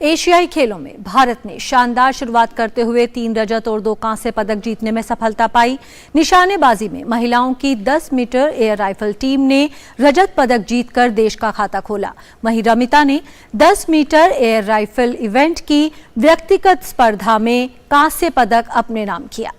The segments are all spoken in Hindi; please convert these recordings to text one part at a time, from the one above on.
एशियाई खेलों में भारत ने शानदार शुरुआत करते हुए 3 रजत और 2 कांस्य पदक जीतने में सफलता पाई। निशानेबाजी में महिलाओं की 10 मीटर एयर राइफल टीम ने रजत पदक जीतकर देश का खाता खोला। वहीं रमिता ने 10 मीटर एयर राइफल इवेंट की व्यक्तिगत स्पर्धा में कांस्य पदक अपने नाम किया।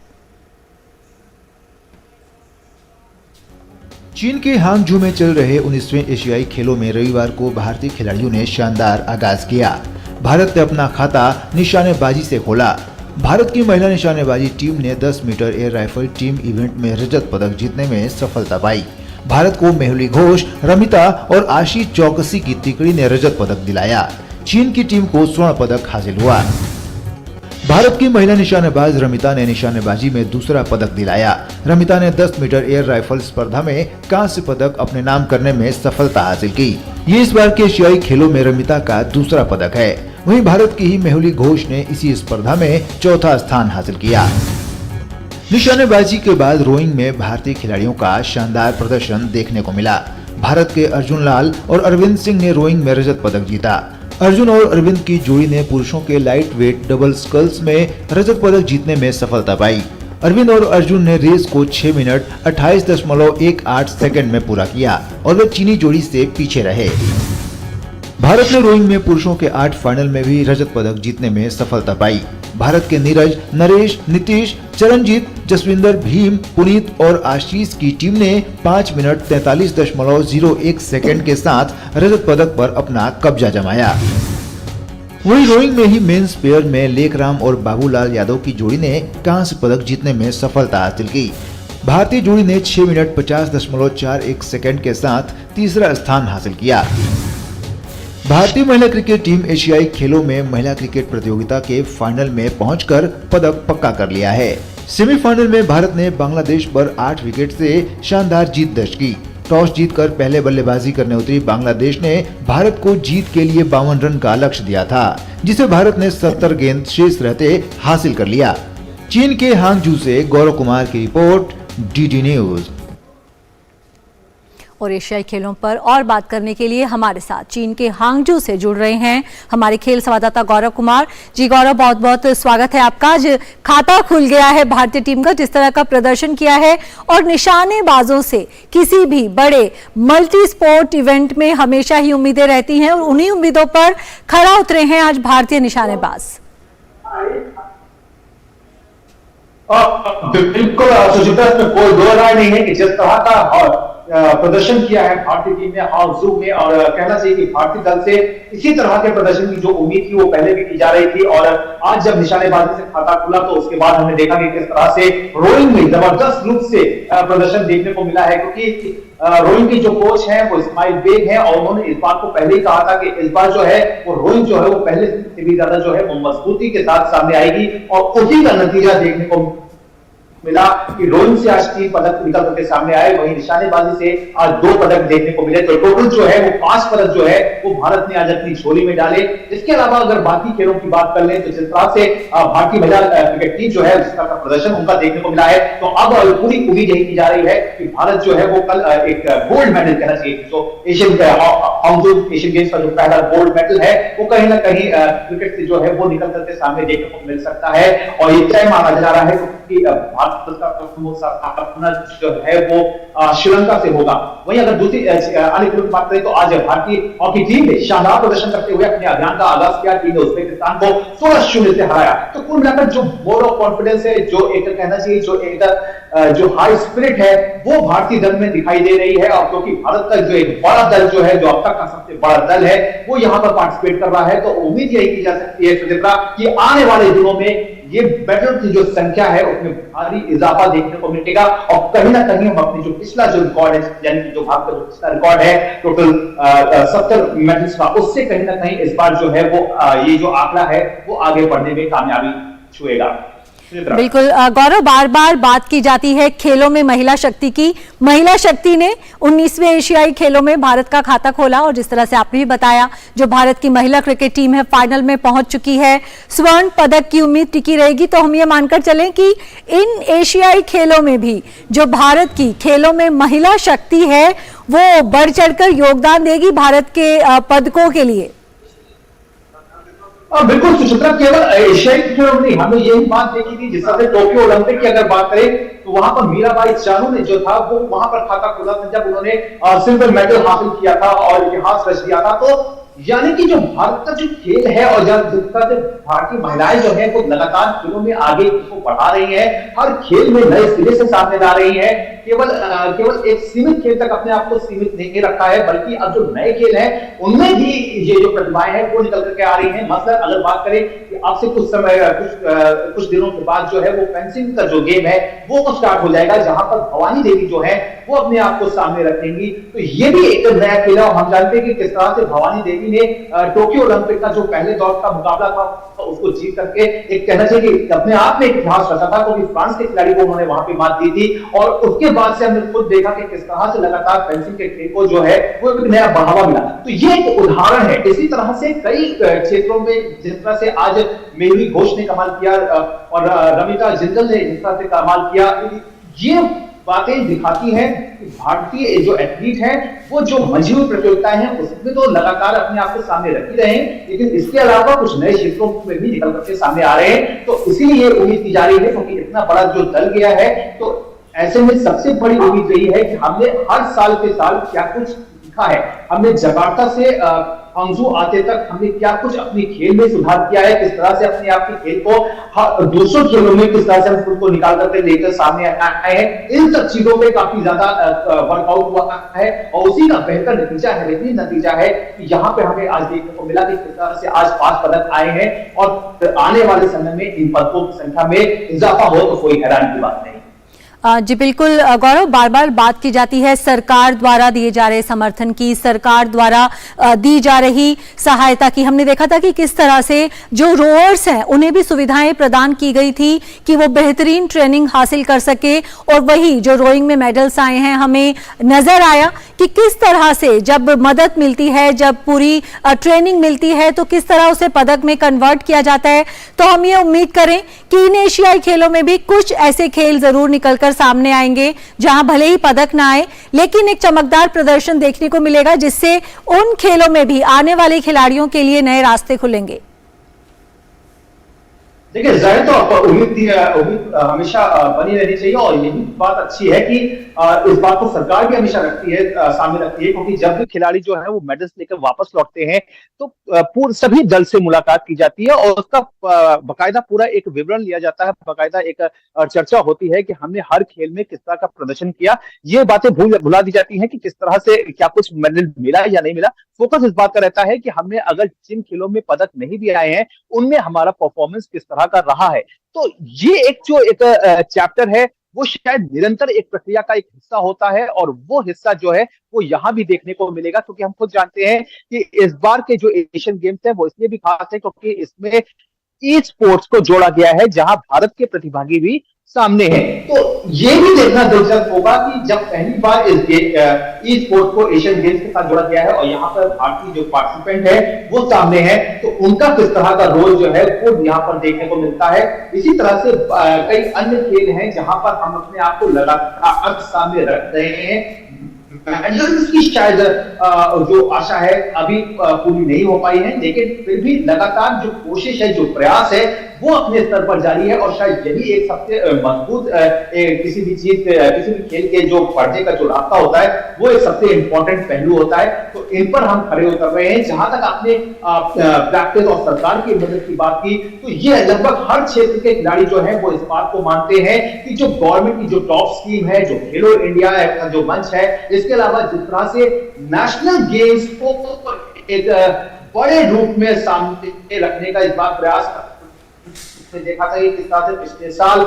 चीन के हांगझू में चल रहे 19वें एशियाई खेलों में रविवार को भारतीय खिलाड़ियों ने शानदार आगाज किया। भारत ने अपना खाता निशानेबाजी से खोला। भारत की महिला निशानेबाजी टीम ने 10 metre air rifle team event में रजत पदक जीतने में सफलता पाई। भारत को मेहुली घोष, रमिता और आशीष चौकसी की तिकड़ी ने रजत पदक दिलाया। चीन की टीम को स्वर्ण पदक हासिल हुआ। भारत की महिला निशानेबाज रमिता ने निशानेबाजी में दूसरा पदक दिलाया। रमिता ने 10 मीटर एयर राइफल स्पर्धा में कांस्य पदक अपने नाम करने में सफलता हासिल की। ये इस बार के एशियाई खेलों में रमिता का दूसरा पदक है। वहीं भारत की ही मेहुली घोष ने इसी स्पर्धा में चौथा स्थान हासिल किया। निशानेबाजी के बाद रोइंग में भारतीय खिलाड़ियों का शानदार प्रदर्शन देखने को मिला। भारत के अर्जुन लाल और अरविंद सिंह ने रोइंग में रजत पदक जीता। अर्जुन और अरविंद की जोड़ी ने पुरुषों के लाइट वेट डबल स्कल्स में रजत पदक जीतने में सफलता पाई। अरविंद और अर्जुन ने रेस को 6 मिनट 28.18 सेकंड में पूरा किया और वे चीनी जोड़ी से पीछे रहे। भारत ने रोइंग में पुरुषों के 8 फाइनल में भी रजत पदक जीतने में सफलता पाई। भारत के नीरज, नरेश, नीतीश, चरणजीत, जसविंदर, भीम, पुनीत और आशीष की टीम ने 5 मिनट 43.01 सेकंड के साथ रजत पदक पर अपना कब्जा जमाया। वहीं रोइंग में ही मेंस पेयर में लेखराम और बाबूलाल यादव की जोड़ी ने कांस्य पदक जीतने में सफलता हासिल की। भारतीय जोड़ी ने 6 मिनट 50.41 सेकंड के साथ तीसरा स्थान हासिल किया। भारतीय महिला क्रिकेट टीम एशियाई खेलों में महिला क्रिकेट प्रतियोगिता के फाइनल में पहुंचकर पदक पक्का कर लिया है। सेमीफाइनल में भारत ने बांग्लादेश पर 8 विकेट से शानदार जीत दर्ज की। टॉस जीतकर पहले बल्लेबाजी करने उतरी बांग्लादेश ने भारत को जीत के लिए 52 रन का लक्ष्य दिया था, जिसे भारत ने 70 गेंद शेष रहते हासिल कर लिया। चीन के हांगझू से गौरव कुमार की रिपोर्ट, डीडी न्यूज। और एशियाई खेलों पर और बात करने के लिए हमारे साथ चीन के हांगझू से जुड़ रहे हैं हमारे खेल संवाददाता गौरव कुमार। जी गौरव, बहुत बहुत स्वागत है आपका। आज खाता खुल गया है भारतीय टीम का, जिस तरह का प्रदर्शन किया है और निशानेबाजों से किसी भी बड़े मल्टी स्पोर्ट इवेंट में हमेशा ही उम्मीदें रहती हैं और उन्हीं उम्मीदों पर खरा उतरे हैं आज भारतीय निशानेबाज। बिल्कुल सुचिता, इसमें कोई दो राय नहीं है कि जिस तरह का प्रदर्शन किया है भारतीय टीम ने हांगझू में, और कहना चाहिए कि भारतीय दल से इसी तरह के प्रदर्शन की जो उम्मीद थी वो पहले भी की जा रही थी। और आज जब निशानेबाजी से खाता खुला तो उसके बाद हमने देखा कि किस तरह से रोइंग में जबरदस्त रूप से प्रदर्शन देखने को मिला है, क्योंकि रोइंग की जो कोच है वो इस्माइल बेग है और उन्होंने इस बात को पहले ही कहा था कि इस बार जो है वो रोइंग जो है वो पहले से भी ज्यादा जो है वो मजबूती के साथ सामने आएगी, और उसी का नतीजा देखने को मिला कि रोइंग से आज 3 पदक निकल करके सामने आए। वहीं निशानेबाजी से आज 2 पदक देखने को मिले, तो टोटल जो है वो 5 पदक जो है वो भारत ने आज अपनी झोली में डाले। इसके अलावा अगर बाकी खेलों की बात कर लें तो जिस तरह से भारतीय महिला क्रिकेट टीम जो है उसका प्रदर्शन उनका देखने को मिला है, तो अब पूरी उम्मीद यही की जा रही है कि भारत जो है वो कल एक गोल्ड मेडल, कहना चाहिए जो हांगझू एशियन गेम्स का जो पहला गोल्ड मेडल है वो कहीं ना कहीं क्रिकेट से जो है वो निकल करके सामने देखने को मिल सकता है। और ये तय माना जा रहा है क्योंकि अपना जो है वो श्रीलंका से होगा। वहीं अगर दूसरी अन्य खेलों की बात करें तो आज भारतीय हॉकी टीम ने शानदार प्रदर्शन करते हुए अपने अभियान का आगाज किया। टीम ने उज्बेकिस्तान को 16-0 से हराया। तो कुल मिलाकर जो मोड ऑफ कॉन्फिडेंस है, जो एक कहना चाहिए जो हाई स्पिरिट है वो भारतीय दल में दिखाई दे रही है। और क्योंकि भारत का जो एक बड़ा दल जो है, जो अब तक का सबसे बड़ा दल है, वो यहाँ पर पार्टिसिपेट कर रहा है, तो उम्मीद यही की जा सकती है सुचित्रा कि आने वाले दिनों में ये मेडल की जो संख्या है उसमें भारी इजाफा देखने को मिलेगा। और कहीं ना कहीं हम अपने जो पिछला जो रिकॉर्ड है, यानी कि जो भारत का जो पिछला रिकॉर्ड है टोटल 70 मेडल्स का, उससे कहीं ना कहीं इस बार जो है वो ये जो आंकड़ा है वो आगे बढ़ने में कामयाबी छुएगा। बिल्कुल गौरव, बार बार बात की जाती है खेलों में महिला शक्ति की। महिला शक्ति ने 19वें एशियाई खेलों में भारत का खाता खोला और जिस तरह से आपने भी बताया, जो भारत की महिला क्रिकेट टीम है फाइनल में पहुंच चुकी है। स्वर्ण पदक की उम्मीद टिकी रहेगी, तो हम ये मानकर चलें कि इन एशियाई खेलों में भी जो भारत की खेलों में महिला शक्ति है वो बढ़ चढ़कर योगदान देगी भारत के पदकों के लिए। बिल्कुल सुचित्रा, केवल एशियाई खेलों में नहीं, हमने यही बात देखी थी जिस तरह से टोक्यो ओलंपिक की अगर बात करें तो वहां पर मीराबाई चानू ने जो था वो वहां पर खाता खोला था जब उन्होंने सिल्वर मेडल हासिल किया था और इतिहास रच दिया था। तो यानी कि जो भारत का जो खेल है और जब भारतीय महिलाएं जो है वो लगातार खेलों में आगे को बढ़ा रही हैं, हर खेल में नए सिरे से सामने ला रही हैं, केवल एक सीमित खेल तक अपने आप को सीमित नहीं रखा है, बल्कि अब जो नए खेल हैं उनमें भी ये जो प्रतिभाएं हैं वो निकल करके आ रही हैं। मतलब अगर बात करें कि अब से कुछ दिनों के बाद जो है वो फेंसिंग का जो गेम है वो स्टार्ट हो जाएगा, जहां पर भवानी देवी जो है वो अपने आप को सामने रखेंगी। तो ये भी एक नया खेल है और हम जानते हैं कि किस तरह से भवानी देवी ने टोक्यो ओलंपिक का जो पहले दौर का मुकाबला था उसको जीत करके एक कहना चाहिए कि अपने आप में एक इतिहास रचा था, क्योंकि फ्रांस के खिलाड़ी को उन्होंने वहां पे मात दी थी। और उसके बाद से हमने खुद देखा कि किस तरह से लगातार फेंसिंग के खेल को जो है वो एक नया बढ़ावा मिला। तो ये एक उदाहरण है। इसी तरह से कई क्षेत्रों में जिस तरह से आज मेहुली घोष ने कमाल किया और रमिता जिंदल ने जिस तरह से कमाल किया, ये बातें दिखाती हैं कि भारतीय जो एथलीट हैं वो जो मंझी हुई प्रतियोगिताएं हैं उसमें तो लगातार अपने आप को सामने रख ही रहे हैं, लेकिन इसके अलावा कुछ नए क्षेत्रों में भी निकल करके सामने आ रहे हैं। तो इसीलिए उम्मीद की जा रही है, क्योंकि इतना बड़ा जो दल गया है, तो ऐसे में सबसे बड़ी उम्मीद रही है कि हमने हर साल के साल क्या कुछ सीखा है। हमने जकार्ता से हांगझू आते तक हमने क्या कुछ अपने खेल में सुधार किया है, किस तरह से अपने आप के खेल को दूसरों खेलों में किस तरह से हम खुद को निकाल करके लेकर सामने आए हैं। इन सब चीजों पे काफी ज्यादा वर्कआउट हुआ है और उसी का बेहतर नतीजा है, बेहतरीन नतीजा है कि यहाँ पे हमें आज देखने को मिला कि किस तरह से आज 5 पदक आए हैं और आने वाले समय में इन पदकों की संख्या में इजाफा हो तो कोई हैरानी की बात नहीं। जी बिल्कुल गौरव, बार बार बात की जाती है सरकार द्वारा दिए जा रहे समर्थन की, सरकार द्वारा दी जा रही सहायता की। हमने देखा था कि किस तरह से जो रोअर्स हैं उन्हें भी सुविधाएं प्रदान की गई थी कि वो बेहतरीन ट्रेनिंग हासिल कर सके, और वही जो रोइंग में मेडल्स आए हैं हमें नजर आया कि किस तरह से जब मदद मिलती है, जब पूरी ट्रेनिंग मिलती है तो किस तरह उसे पदक में कन्वर्ट किया जाता है। तो हम ये उम्मीद करें कि इन एशियाई खेलों में भी कुछ ऐसे खेल जरूर निकलकर सामने आएंगे जहां भले ही पदक ना आए, लेकिन एक चमकदार प्रदर्शन देखने को मिलेगा, जिससे उन खेलों में भी आने वाले खिलाड़ियों के लिए नए रास्ते खुलेंगे। देखिए, जाहिर तौर पर उम्मीद हमेशा बनी रहनी चाहिए और यही बात अच्छी है कि इस बात को सरकार भी हमेशा रखती है, सामने रखती है, क्योंकि जब भी खिलाड़ी जो है वो मेडल्स लेकर वापस लौटते हैं तो सभी दल से मुलाकात की जाती है और उसका बकायदा पूरा एक विवरण लिया जाता है, बकायदा एक चर्चा होती है कि हमने हर खेल में किस तरह का प्रदर्शन किया। ये बातें भुला दी जाती हैं कि किस तरह से क्या कुछ मेडल मिला या नहीं मिला। फोकस इस बात का रहता है कि हमने अगर जिन खेलों में पदक नहीं भी आए हैं उनमें हमारा परफॉर्मेंस किस तरह का रहा है। तो ये एक चैप्टर है, वो शायद निरंतर एक प्रक्रिया का एक हिस्सा होता है और वो हिस्सा जो है वो यहाँ भी देखने को मिलेगा, क्योंकि हम खुद जानते हैं कि इस बार के जो एशियन गेम्स है वो इसलिए भी खास है क्योंकि इसमें ई स्पोर्ट्स को जोड़ा गया है, जहां भारत के प्रतिभागी भी सामने हैं। तो ये भी देखना दिलचस्प होगा कि जब पहली बार इस ई स्पोर्ट्स को एशियन गेम्स के साथ जोड़ा गया है और यहाँ पर भारतीय जो पार्टिसिपेंट है वो सामने है, तो उनका किस तरह का रोल जो है वो यहाँ पर देखने को मिलता है। इसी तरह से कई अन्य खेल हैं जहां पर हम अपने आप को लगातार सामने रख रहे हैं। मेडल्स की शायद जो आशा है अभी पूरी नहीं हो पाई है, लेकिन फिर भी लगातार जो कोशिश है, जो प्रयास है वो अपने स्तर पर जारी है और शायद यही एक सबसे मजबूत किसी भी खेल के जो बढ़ने का जो रास्ता होता है वो एक सबसे इंपॉर्टेंट पहलू होता है। तो इन पर हम खड़े उतर रहे हैं। जहां तक आपने प्रैक्टिस और सरकार की मदद की बात की, तो ये लगभग हर क्षेत्र के खिलाड़ी जो है वो इस बात को मानते हैं कि जो गवर्नमेंट की जो टॉप स्कीम है, जो खेलो इंडिया का जो मंच है, इसके अलावा जिस तरह से नेशनल गेम्स को एक बड़े रूप में सामने रखने का इस बार प्रयास देखा था कि किस तरह से पिछले साल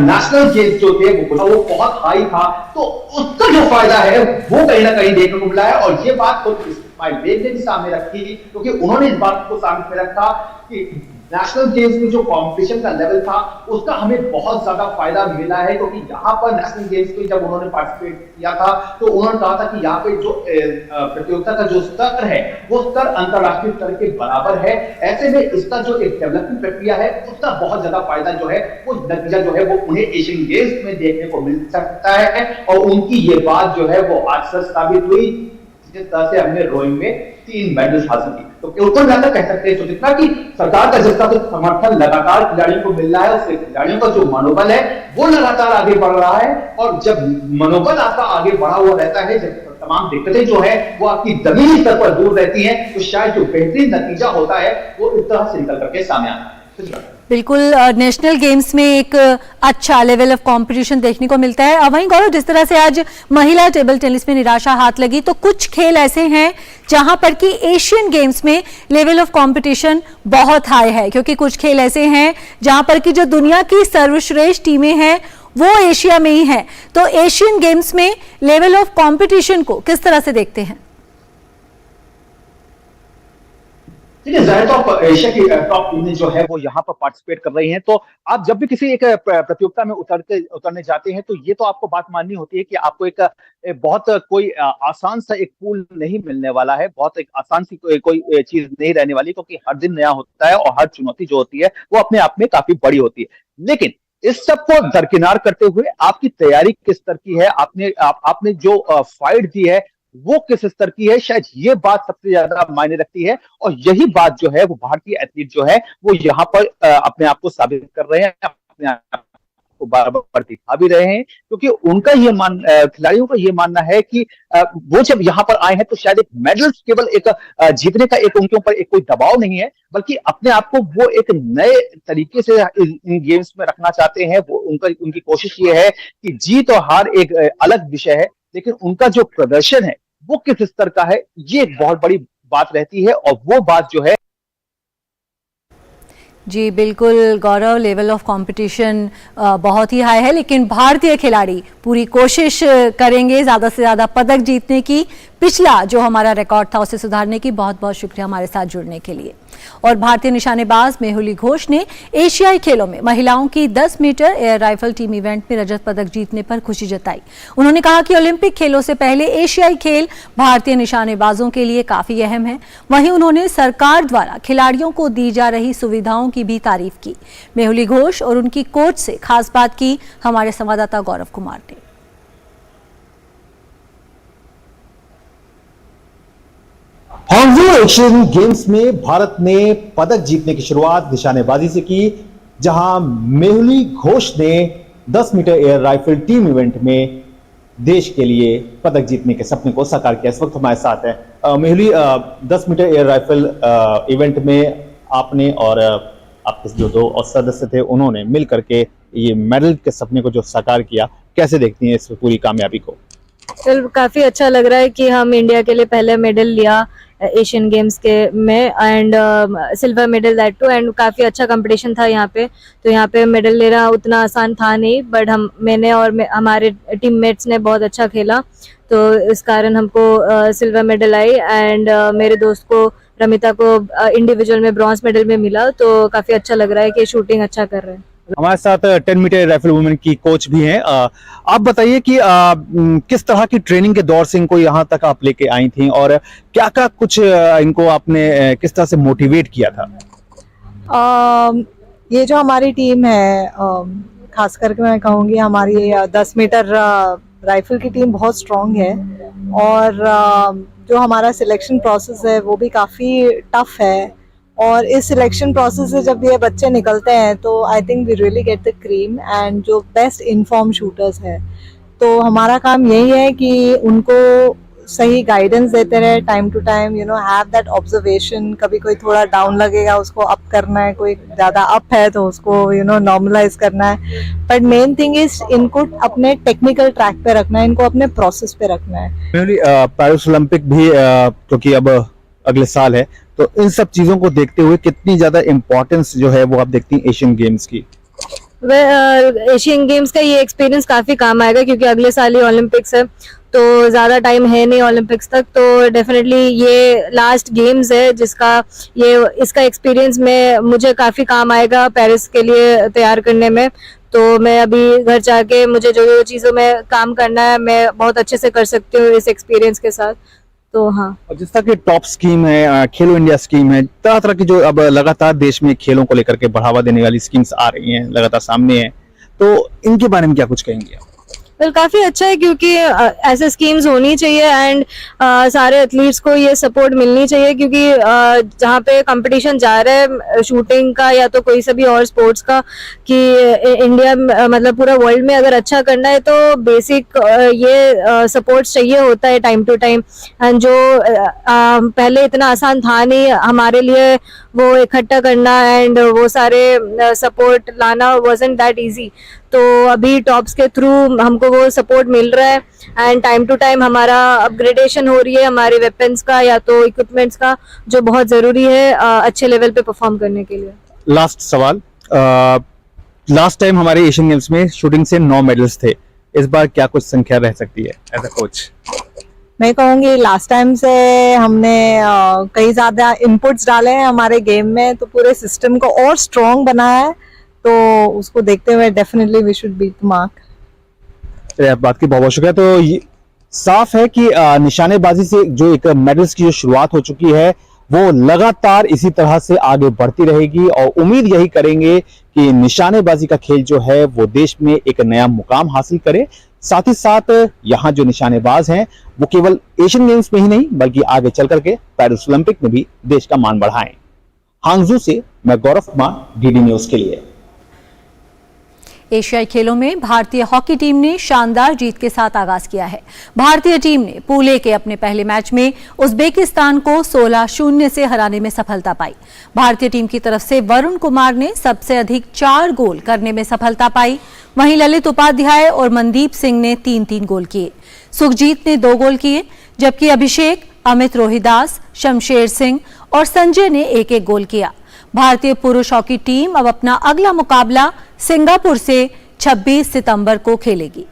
नेशनल गेम्स जो थे वो बहुत हाई था, तो उसका जो फायदा है वो कहीं ना कहीं देखने को मिला है। और ये बात खुद इस्माइल बेग ने भी सामने रखी, क्योंकि उन्होंने इस बात को सामने रखा कि नेशनल गेम्स में जो कंपटीशन का लेवल था उसका हमें बहुत ज्यादा फायदा मिला है, क्योंकि यहाँ पर नेशनल गेम्स में जब उन्होंने पार्टिसिपेट किया था तो उन्होंने कहा था कि यहाँ पे जो प्रतियोगिता का जो स्तर है वो स्तर अंतरराष्ट्रीय स्तर के बराबर है। ऐसे में इसका जो एक डेवलपमेंट प्रक्रिया है उसका बहुत ज्यादा फायदा जो है वो नतीजा जो है वो उन्हें एशियन गेम्स में देखने को मिल सकता है। और उनकी ये बात जो है वो आज सच साबित हुई, जिस तरह से हमने रोइंग में 3 मेडल्स हासिल की। तो कुल मिलाकर कह सकते हैं तो जितना कि सरकार का जितना तो समर्थन लगातार खिलाड़ियों को मिल रहा है, उससे खिलाड़ियों का जो मनोबल है वो लगातार आगे बढ़ रहा है। और जब मनोबल आपका आगे बढ़ा हुआ रहता है, जब तमाम दिक्कतें जो है वो आपकी जमीनी स्तर पर दूर रहती हैं, तो शायद जो बेहतरीन नतीजा होता है वो इस तरह से निकल करके सामने आता है। बिल्कुल, नेशनल गेम्स में एक अच्छा लेवल ऑफ कंपटीशन देखने को मिलता है। वहीं गौरव, जिस तरह से आज महिला टेबल टेनिस में निराशा हाथ लगी, तो कुछ खेल ऐसे हैं जहां पर कि एशियन गेम्स में लेवल ऑफ कंपटीशन बहुत हाई है, क्योंकि कुछ खेल ऐसे हैं जहां पर कि जो दुनिया की सर्वश्रेष्ठ टीमें हैं वो एशिया में ही है। तो एशियन गेम्स में लेवल ऑफ कंपटीशन को किस तरह से देखते हैं? देखिए, जाहिर तौर पर एशिया की टॉप टीमें जो है वो यहाँ पर पार्टिसिपेट कर रही हैं। तो आप जब भी किसी एक प्रतियोगिता में उतरने जाते हैं तो ये तो आपको बात माननी होती है कि आपको एक बहुत कोई आसान सा एक पूल नहीं मिलने वाला है, बहुत एक आसान सी कोई चीज नहीं रहने वाली, क्योंकि हर दिन नया होता है और हर चुनौती जो होती है वो अपने आप में काफी बड़ी होती है। लेकिन इस सब को दरकिनार करते हुए आपकी तैयारी किस स्तर की है, आपने जो फाइट दी है वो किस स्तर की है, शायद ये बात सबसे ज्यादा मायने रखती है। और यही बात जो है वो भारतीय एथलीट जो है वो यहाँ पर अपने आप को साबित कर रहे हैं, अपने आप को बार बार दिखा भी रहे हैं, क्योंकि उनका ये खिलाड़ियों का ये मानना है कि वो जब यहाँ पर आए हैं तो शायद एक मेडल केवल एक जीतने का एक उनके ऊपर एक कोई दबाव नहीं है, बल्कि अपने आप को वो एक नए तरीके से इन गेम्स में रखना चाहते हैं। वो उनकी कोशिश ये है कि जीत और हार एक अलग विषय है, लेकिन उनका जो प्रदर्शन है वो किस स्तर का है ये एक बहुत बड़ी बात रहती है। और वो बात जो है, जी बिल्कुल गौरव, लेवल ऑफ कंपटीशन बहुत ही हाई है, लेकिन भारतीय खिलाड़ी पूरी कोशिश करेंगे ज़्यादा से ज़्यादा पदक जीतने की। पिछला जो हमारा रिकॉर्ड था उसे सुधारने की। बहुत बहुत शुक्रिया हमारे साथ जुड़ने के लिए। और भारतीय निशानेबाज मेहुली घोष ने एशियाई खेलों में महिलाओं की 10 metre air rifle team event में रजत पदक जीतने पर खुशी जताई। उन्होंने कहा कि ओलंपिक खेलों से पहले एशियाई खेल भारतीय निशानेबाजों के लिए काफी अहम है। वहीं उन्होंने सरकार द्वारा खिलाड़ियों को दी जा रही सुविधाओं की भी तारीफ की। मेहुली घोष और उनकी कोच से खास बात की हमारे संवाददाता गौरव कुमार ने। हांगजो एशियन गेम्स में भारत ने पदक जीतने की शुरुआत निशानेबाजी से की, जहां मेहुली घोष ने 10 metre air rifle team event में देश के लिए पदक जीतने के सपने को साकार किया। इस वक्त हमारे साथ है Mehuli. 10 metre air rifle event में आपने और आपके जो 2 सदस्य थे उन्होंने मिल करके ये मेडल के सपने को जो साकार किया, कैसे देखती हैं इस पूरी कामयाबी को? काफी अच्छा लग रहा है कि हम इंडिया के लिए पहले मेडल लिया एशियन गेम्स के में, and silver medal that too, and काफी अच्छा कंपटीशन था यहाँ पे। तो यहाँ पे मेडल लेना उतना आसान था नहीं, बट मैंने और हमारे टीममेट्स ने बहुत अच्छा खेला, तो इस कारण हमको सिल्वर मेडल आई। एंड मेरे दोस्त को रमिता को इंडिविजुअल में ब्रॉन्ज मेडल में मिला, तो काफी अच्छा लग रहा है कि शूटिंग अच्छा कर रहे हैं। हमारे साथ 10 मीटर राइफल वुमेन की कोच भी हैं। आप बताइए कि किस तरह की ट्रेनिंग के दौर से इनको यहाँ तक आप लेके आई थी, और क्या क्या कुछ इनको आपने किस तरह से मोटिवेट किया था? ये जो हमारी टीम है, खास करके मैं कहूँगी हमारी 10 मीटर राइफल की टीम बहुत स्ट्रॉन्ग है, और जो हमारा सिलेक्शन प्रोसेस है वो भी काफ़ी टफ है। और इस सिलेक्शन प्रोसेस से जब ये बच्चे निकलते हैं तो I think we really get the cream and जो बेस्ट इन्फॉर्म शूटर्स है। तो हमारा काम यही है कि उनको सही गाइडेंस देते रहे time to time, you know, have that observation. कभी कोई थोड़ा डाउन लगेगा उसको अप करना है, कोई ज़्यादा अप है तो उसको यू नो नॉर्मलाइज करना है। बट मेन थिंग इज इनको अपने टेक्निकल ट्रैक पे रखना है, इनको अपने प्रोसेस पे रखना है। पेरिस ओलंपिक भी क्योंकि अब अगले साल है, तो इन सब चीजों को देखते हुए कितनी ज्यादा इम्पोर्टेंस जो है वो आप देखती हैं एशियन गेम्स की? एशियन गेम्स का ये एक्सपीरियंस काफी काम आएगा, क्योंकि अगले साल ही ओलंपिक्स है, तो ज्यादा टाइम है नहीं ओलंपिक्स तक। तो डेफिनेटली ये लास्ट गेम्स है इसका एक्सपीरियंस में मुझे काफी काम आएगा पेरिस के लिए तैयार करने में। तो मैं अभी घर जाके मुझे जो चीजों में काम करना है मैं बहुत अच्छे से कर सकती हूँ इस एक्सपीरियंस के साथ। तो हाँ, और जिस तरह की टॉप स्कीम है, खेलो इंडिया स्कीम है, तरह तरह की जो अब लगातार देश में खेलों को लेकर के बढ़ावा देने वाली स्कीम्स आ रही हैं, लगातार सामने हैं, तो इनके बारे में क्या कुछ कहेंगे आप? वेल काफ़ी अच्छा है क्योंकि ऐसे स्कीम्स होनी चाहिए एंड सारे एथलीट्स को ये सपोर्ट मिलनी चाहिए क्योंकि जहाँ पे कंपटीशन जा रहा है शूटिंग का या तो कोई सा भी और स्पोर्ट्स का कि इंडिया मतलब पूरा वर्ल्ड में अगर अच्छा करना है तो बेसिक ये सपोर्ट चाहिए होता है टाइम टू टाइम। एंड जो पहले इतना आसान था नहीं हमारे लिए वो इकट्ठा करना एंड वो सारे सपोर्ट लाना वाजंट दैट इजी। तो अभी टॉप्स के थ्रू हमको वो सपोर्ट मिल रहा है एंड टाइम टू टाइम हमारा अपग्रेडेशन हो रही है हमारे वेपन्स का या तो इक्विपमेंट्स का जो बहुत ज़रूरी है अच्छे लेवल पे परफॉर्म करने के लिए। लास्ट सवाल, लास्ट टाइम हमारे एशियन गेम्स में शूटिंग से 9 मेडल्स थे, इस बार क्या कुछ संख्या रह सकती है एज अ कोच? मैं कहूँगी लास्ट टाइम से हमने कई ज़्यादा इनपुट्स डाले हैं हमारे गेम में तो पूरे सिस्टम को और स्ट्रॉन्ग बनाया है तो उसको देखते हुए definitely we should beat the mark. चलिए, बात की बहुत बहुत शुक्रिया। तो ये साफ है कि निशानेबाजी से जो एक मेडल्स की जो शुरुआत हो चुकी है वो लगातार इसी तरह से आगे बढ़ती रहेगी और उम्मीद यही करेंगे कि निशानेबाजी का खेल जो है वो देश में एक नया मुकाम हासिल करे। साथ ही साथ यहाँ जो निशानेबाज हैं वो केवल एशियन गेम्स में ही नहीं बल्कि आगे चल करके पेरिस ओलंपिक में भी देश का मान बढ़ाएं। हांगजू से मैं गौरव कुमार, डीडी न्यूज के लिए। एशियाई खेलों में भारतीय हॉकी टीम ने शानदार जीत के साथ आगाज किया है। भारतीय टीम ने पूल ए के अपने पहले मैच में उज्बेकिस्तान को 16-0 से हराने में सफलता पाई। भारतीय टीम की तरफ से वरुण कुमार ने सबसे अधिक 4 गोल करने में सफलता पाई। वहीं ललित उपाध्याय और मनदीप सिंह ने 3-3 गोल किए। सुखजीत ने 2 गोल किए जबकि अभिषेक, अमित रोहिदास, शमशेर सिंह और संजय ने 1-1 गोल किया। भारतीय पुरुष हॉकी टीम अब अपना अगला मुकाबला सिंगापुर से 26 सितंबर को खेलेगी।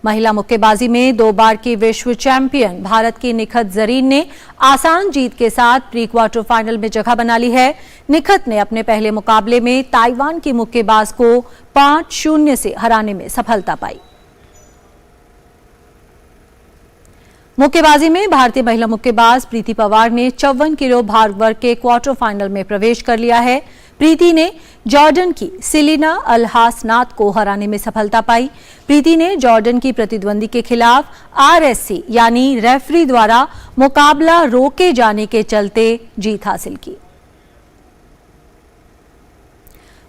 महिला मुक्केबाजी में 2 बार की विश्व चैंपियन भारत की निखत जरीन ने आसान जीत के साथ प्री क्वार्टर फाइनल में जगह बना ली है। निखत ने अपने पहले मुकाबले में ताइवान की मुक्केबाज को 5-0 से हराने में सफलता पाई। मुक्केबाजी में भारतीय महिला मुक्केबाज प्रीति पवार ने 54 किलो भार वर्ग के क्वार्टर फाइनल में प्रवेश कर लिया है। प्रीति ने जॉर्डन की सिलिना अल-हासनात को हराने में सफलता पाई। प्रीति ने जॉर्डन की प्रतिद्वंदी के खिलाफ आरएससी यानी रेफरी द्वारा मुकाबला रोके जाने के चलते जीत हासिल की।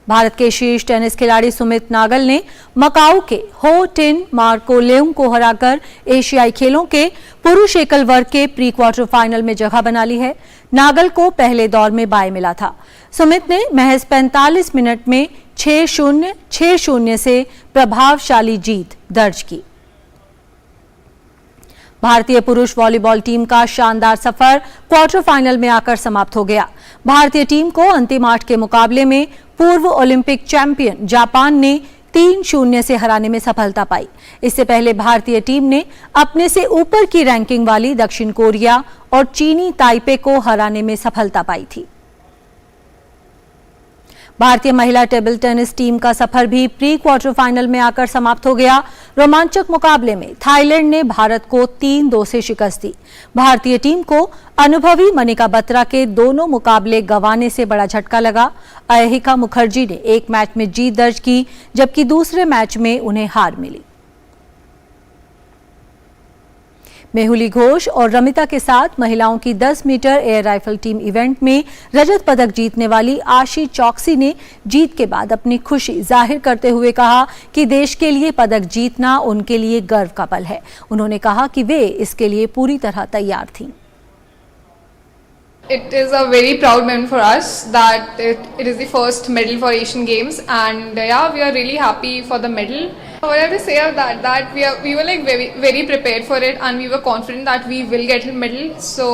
भारत के शीर्ष टेनिस खिलाड़ी सुमित नागल ने मकाऊ के हो टिन मार्कोलेउंग को हराकर एशियाई खेलों के पुरुष एकल वर्ग के प्री क्वार्टर फाइनल में जगह बना ली है। नागल को पहले दौर में बाय मिला था। सुमित ने महज 45 मिनट में 6-0, 6-0 से प्रभावशाली जीत दर्ज की। भारतीय पुरुष वॉलीबॉल टीम का शानदार सफर क्वार्टर फाइनल में आकर समाप्त हो गया। भारतीय टीम को अंतिम 8 के मुकाबले में पूर्व ओलंपिक चैंपियन जापान ने 3-0 से हराने में सफलता पाई। इससे पहले भारतीय टीम ने अपने से ऊपर की रैंकिंग वाली दक्षिण कोरिया और चीनी ताइपे को हराने में सफलता पाई थी। भारतीय महिला टेबल टेनिस टीम का सफर भी प्री क्वार्टर फाइनल में आकर समाप्त हो गया। रोमांचक मुकाबले में थाईलैंड ने भारत को 3-2 से शिकस्त दी। भारतीय टीम को अनुभवी मनिका बत्रा के दोनों मुकाबले गंवाने से बड़ा झटका लगा। अयहिका मुखर्जी ने एक मैच में जीत दर्ज की जबकि दूसरे मैच में उन्हें हार मिली। मेहुली घोष और रमिता के साथ महिलाओं की 10 metre air rifle team event में रजत पदक जीतने वाली आशी चौकसी ने जीत के बाद अपनी खुशी जाहिर करते हुए कहा कि देश के लिए पदक जीतना उनके लिए गर्व का पल है। उन्होंने कहा कि वे इसके लिए पूरी तरह तैयार थीं। It is a very proud moment for us that it is the first medal for Asian Games, and yeah, we are really happy for the medal. What I have to say of that we were like very prepared for it, and we were confident that we will get a medal. So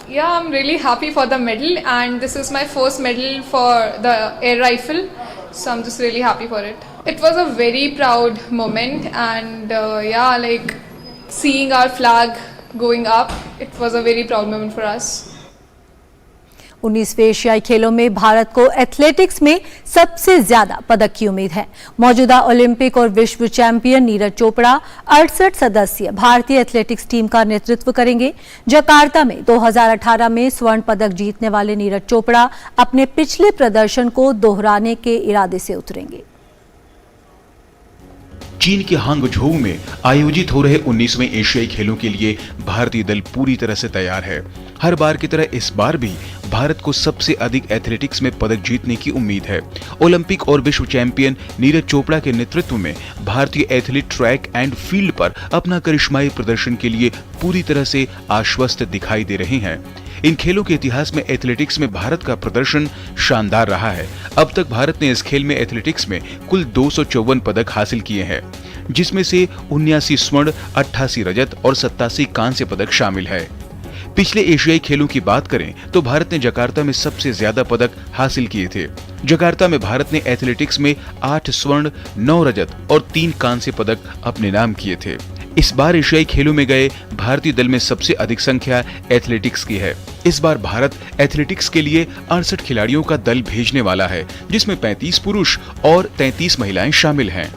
yeah, I'm really happy for the medal, and this is my first medal for the air rifle, so I'm just really happy for it. It was a very proud moment, and yeah, like seeing our flag going up, it was a very proud moment for us. 19वें एशियाई खेलों में भारत को एथलेटिक्स में सबसे ज्यादा पदक की उम्मीद है। मौजूदा ओलंपिक और विश्व चैंपियन नीरज चोपड़ा 68 सदस्यीय भारतीय एथलेटिक्स टीम का नेतृत्व करेंगे। जकार्ता में 2018 में स्वर्ण पदक जीतने वाले नीरज चोपड़ा अपने पिछले प्रदर्शन को दोहराने के इरादे से उतरेंगे। चीन के हांगझोउ में आयोजित हो रहे 19वें एशियाई खेलों के लिए भारतीय दल पूरी तरह से तैयार है। हर बार की तरह इस बार भी भारत को सबसे अधिक एथलेटिक्स में पदक जीतने की उम्मीद है। ओलंपिक और विश्व चैंपियन नीरज चोपड़ा के नेतृत्व में भारतीय एथलीट ट्रैक एंड फील्ड पर अपना करिश्माई प्रदर्शन के लिए पूरी तरह से आश्वस्त दिखाई दे रहे हैं। इन खेलों के इतिहास में एथलेटिक्स में भारत का प्रदर्शन शानदार रहा है। अब तक भारत ने इस खेल में एथलेटिक्स में कुल 254 पदक हासिल किए हैं, जिसमें से 79 स्वर्ण, 88 रजत और 87 कांस्य पदक शामिल है। पिछले एशियाई खेलों की बात करें तो भारत ने जकार्ता में सबसे ज्यादा पदक हासिल किए थे। जकार्ता में भारत ने एथलेटिक्स में 8 स्वर्ण, 9 रजत और 3 कांस्य पदक अपने नाम किए थे। इस बार एशियाई खेलों में गए भारतीय दल में सबसे अधिक संख्या एथलेटिक्स की है। इस बार भारत एथलेटिक्स के लिए 68 खिलाड़ियों का दल भेजने वाला है, जिसमें 35 पुरुष और 33 महिलाएं शामिल हैं।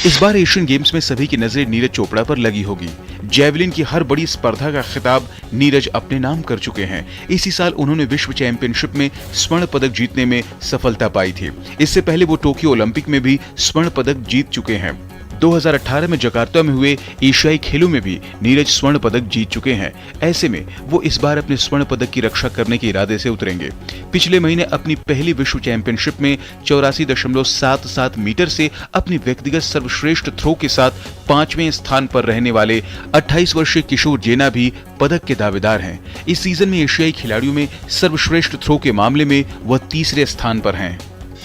इस बार एशियन गेम्स में सभी की नजरें नीरज चोपड़ा पर लगी होगी। जैवलिन की हर बड़ी स्पर्धा का खिताब नीरज अपने नाम कर चुके हैं। इसी साल उन्होंने विश्व चैंपियनशिप में स्वर्ण पदक जीतने में सफलता पाई थी। इससे पहले वो टोक्यो ओलंपिक में भी स्वर्ण पदक जीत चुके हैं। 2018 में जकार्ता में हुए एशियाई खेलों में भी नीरज स्वर्ण पदक जीत चुके हैं। ऐसे में वो इस बार अपने स्वर्ण पदक की रक्षा करने के इरादे से उतरेंगे। पिछले महीने अपनी पहली विश्व चैंपियनशिप में 84.77 मीटर से अपनी व्यक्तिगत सर्वश्रेष्ठ थ्रो के साथ 5वें स्थान पर रहने वाले 28 वर्षीय किशोर जेना भी पदक के दावेदार हैं। इस सीजन में एशियाई खिलाड़ियों में सर्वश्रेष्ठ थ्रो के मामले में वह तीसरे स्थान पर हैं।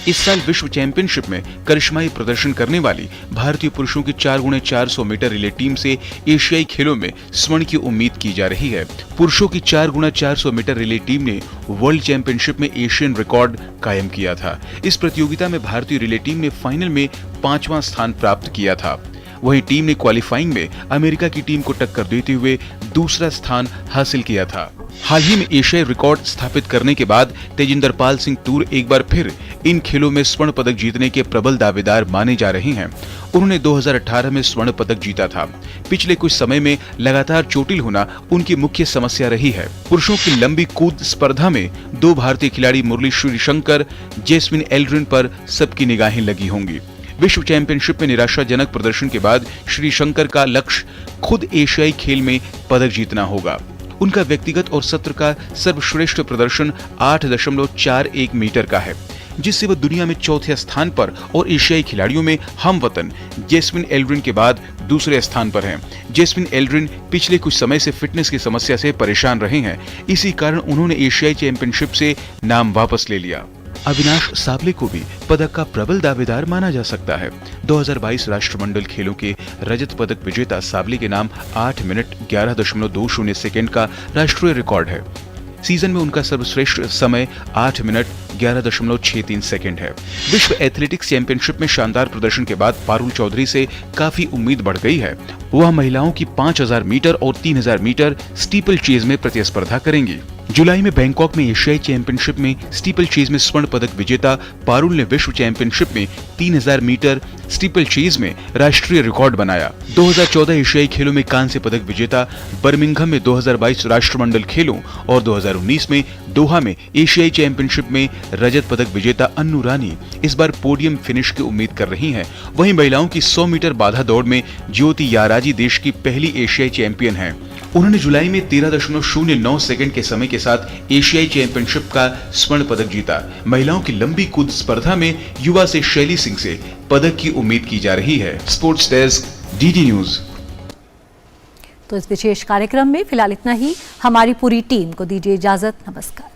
इस साल विश्व चैंपियनशिप में करिश्माई प्रदर्शन करने वाली भारतीय पुरुषों की 4x400 मीटर रिले टीम से एशियाई खेलों में स्वर्ण की उम्मीद की जा रही है। पुरुषों की 4x400 मीटर रिले टीम ने वर्ल्ड चैंपियनशिप में एशियन रिकॉर्ड कायम किया था। इस प्रतियोगिता में भारतीय रिले टीम ने फाइनल में 5वां स्थान प्राप्त किया था। वहीं टीम ने क्वालिफाइंग में अमेरिका की टीम को टक्कर देते हुए दूसरा स्थान हासिल किया था। हाल ही में एशियाई रिकॉर्ड स्थापित करने के बाद तेजिंदर पाल सिंह तूर एक बार फिर इन खेलों में स्वर्ण पदक जीतने के प्रबल दावेदार माने जा रहे हैं। उन्होंने 2018 में स्वर्ण पदक जीता था। पिछले कुछ समय में लगातार चोटिल होना उनकी मुख्य समस्या रही है। पुरुषों की लंबी कूद स्पर्धा में 2 भारतीय खिलाड़ी मुरली श्रीशंकर, जैस्मिन एल्ड्रिन पर सबकी निगाहें लगी होंगी। विश्व चैंपियनशिप में निराशाजनक प्रदर्शन के बाद श्रीशंकर का लक्ष्य खुद एशियाई खेल में पदक जीतना होगा। उनका व्यक्तिगत और सत्र का सर्वश्रेष्ठ प्रदर्शन 8.41 मीटर का है, जिससे वह दुनिया में चौथे स्थान पर और एशियाई खिलाड़ियों में हमवतन जैस्मिन एल्ड्रिन के बाद दूसरे स्थान पर हैं। जैस्मिन एल्ड्रिन पिछले कुछ समय से फिटनेस की समस्या से परेशान रहे हैं। इसी कारण उन्होंने एशियाई चैंपियनशिप से नाम वापस ले लिया। अविनाश साबले को भी पदक का प्रबल दावेदार माना जा सकता है। 2022 राष्ट्रमंडल खेलों के रजत पदक विजेता साबले के नाम 8 मिनट 11.20 सेकंड का राष्ट्रीय रिकॉर्ड है। सीजन में उनका सर्वश्रेष्ठ समय 8 मिनट 11.63 सेकंड है। विश्व एथलेटिक्स चैंपियनशिप में शानदार प्रदर्शन के बाद पारुल चौधरी से काफी उम्मीद बढ़ गई है। वह महिलाओं की 5000 मीटर और 3000 मीटर स्टीपल चेज में प्रतिस्पर्धा करेंगी। जुलाई में बैंकॉक में एशियाई चैंपियनशिप में स्टीपल चेज में स्वर्ण पदक विजेता पारुल ने विश्व चैंपियनशिप में 3000 मीटर स्टीपल चेज में राष्ट्रीय रिकॉर्ड बनाया। 2014 एशियाई खेलों में कांस्य पदक विजेता, बर्मिंघम में 2022 राष्ट्रमंडल खेलों और 2019 में दोहा में एशियाई चैंपियनशिप में रजत पदक विजेता अन्नू रानी इस बार पोडियम फिनिश की उम्मीद कर रही हैं। वहीं महिलाओं की 100 मीटर बाधा दौड़ में ज्योति याराजी देश की पहली एशियाई चैंपियन हैं। उन्होंने जुलाई में 13.09 सेकंड के समय के साथ एशियाई चैंपियनशिप का स्वर्ण पदक जीता। महिलाओं की लंबी कूद स्पर्धा में युवा से शैली सिंह से पदक की उम्मीद की जा रही है। Sports desk, DD news. तो इस विशेष कार्यक्रम में फिलहाल इतना ही। हमारी पूरी टीम को दीजिए इजाजत। नमस्कार।